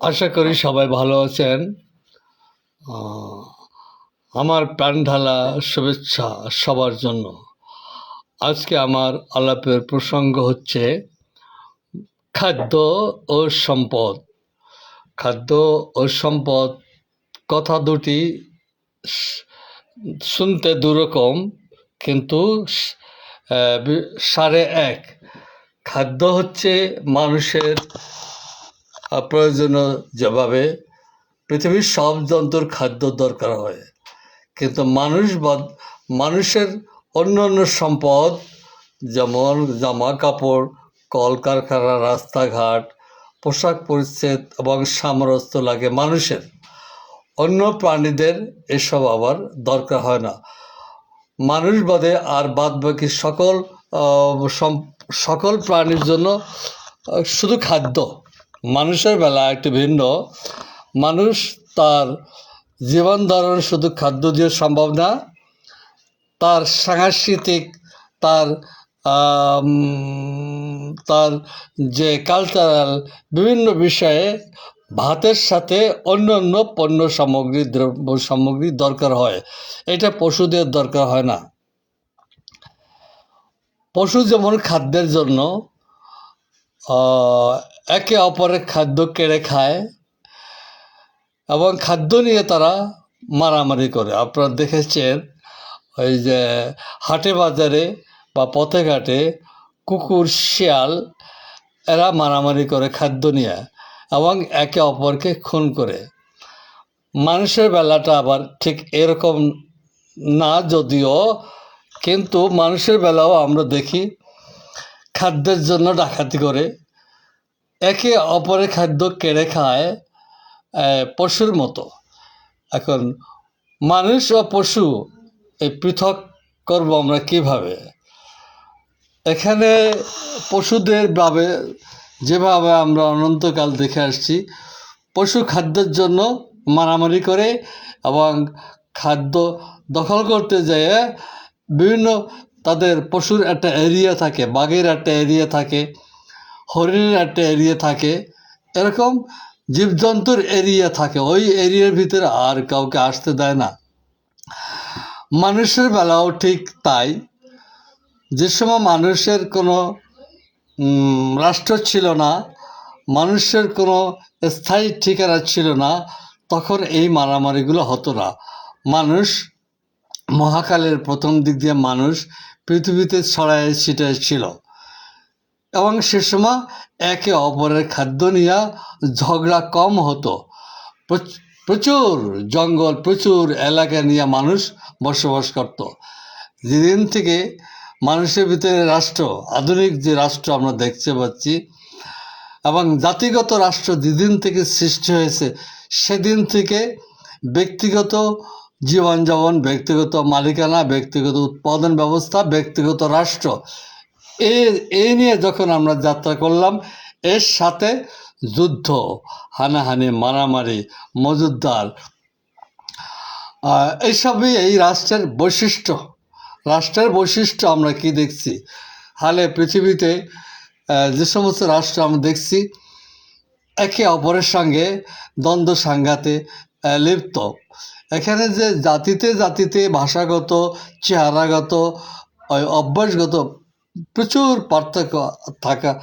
আশা করি সবাই ভালো আছেন। আহ, আমার প্রাণঢালা শুভেচ্ছা সবার জন্য। আজকে আমার আলাপের প্রসঙ্গ হচ্ছে খাদ্য ও সম্পদ। খাদ্য ও সম্পদ কথা দুটি স- শুনতে দুরকম, কিন্তু সারে এক। খাদ্য হচ্ছে মানুষের প্রয়োজনীয়, যেভাবে পৃথিবীর সব জন্তুর খাদ্য দরকার হয়, কিন্তু মানুষের অন্য অন্য সম্পদ, যেমন জামা কাপড়, কলকারখানা, রাস্তাঘাট, পোশাক পরিচ্ছদ এবং সামরস্য লাগে মানুষের। অন্য প্রাণীদের এসব আবার দরকার হয় না। মানুষ বাদে আর বাদবাকি সকল প্রাণীর জন্য শুধু খাদ্য। মানুষের বেলা একটু ভিন্ন। মানুষ তার জীবন ধারণ শুধু খাদ্য দিয়ে সম্ভব না, তার সাংস্কৃতিক, তার তার যে কালচারাল বিভিন্ন বিষয়ে ভাতের সাথে অন্য অন্য পণ্য সামগ্রী, দ্রব্য সামগ্রী দরকার হয়। এটা পশুদের দরকার হয় না। পশু যেমন খাদ্যের জন্য একে অপরের খাদ্য কেড়ে খায় এবং খাদ্য নিয়ে তারা মারামারি করে। আপনারা দেখেছেন ওই যে হাটে বাজারে বা পথে ঘাটে কুকুর, শিয়াল এরা মারামারি করে খাদ্য নিয়ে এবং একে অপরকে খুন করে। মানুষের বেলাটা আবার ঠিক এরকম না যদিও, কিন্তু মানুষের বেলাও আমরা দেখি খাদ্যের জন্য ডাকাতি করে, একে অপরের খাদ্য কেড়ে খায় পশুর মতো। এখন মানুষ ও পশু এই পৃথক করব আমরা কিভাবে? এখানে পশুদের যেভাবে আমরা অনন্তকাল দেখে আসছি, পশু খাদ্যের জন্য মারামারি করে এবং খাদ্য দখল করতে যেয়ে বিভিন্ন তাদের পশুর একটা এরিয়া থাকে, বাঘের একটা এরিয়া থাকে, হরিণের একটা এরিয়া থাকে, এরকম জীবজন্তুর এরিয়া থাকে। ওই এরিয়ার ভিতরে আর কাউকে আসতে দেয় না। মানুষের বেলাও ঠিক তাই। যে সময় মানুষের কোনো রাষ্ট্র ছিল না, মানুষের কোনো স্থায়ী ঠিকানা ছিল না, তখন এই মারামারিগুলো হতো না। মানুষ মহাকালের প্রথম দিক দিয়ে মানুষ পৃথিবীতে ছড়ায় ছিটায় ছিল এবং সে সময় একে অপরের খাদ্য নিয়ে ঝগড়া কম হতো। প্রচুর জঙ্গল, প্রচুর এলাকা নিয়ে মানুষ বসবাস করত। যেদিন থেকে মানুষের ভিতরে রাষ্ট্র, আধুনিক যে রাষ্ট্র আমরা দেখতে পাচ্ছি এবং জাতিগত রাষ্ট্র যেদিন থেকে সৃষ্টি হয়েছে, সেদিন থেকে ব্যক্তিগত জীবনযাপন, ব্যক্তিগত মালিকানা, ব্যক্তিগত উৎপাদন ব্যবস্থা, ব্যক্তিগত রাষ্ট্র, এই নিয়ে যখন আমরা যাত্রা করলাম, এর সাথে যুদ্ধ, হানাহানি, মারামারি, মজুদ্দার, এইসবই এই রাষ্ট্রের বৈশিষ্ট্য। রাষ্ট্রের বৈশিষ্ট্য আমরা কি দেখছি? হালে পৃথিবীতে যে সমস্ত রাষ্ট্র আমরা দেখছি, একে অপরের সঙ্গে দ্বন্দ্ব সংঘাতে লিপ্ত। এখানে যে জাতিতে জাতিতে ভাষাগত, চেহারাগত, অভ্যাসগত প্রচুর পার্থক্য থাকা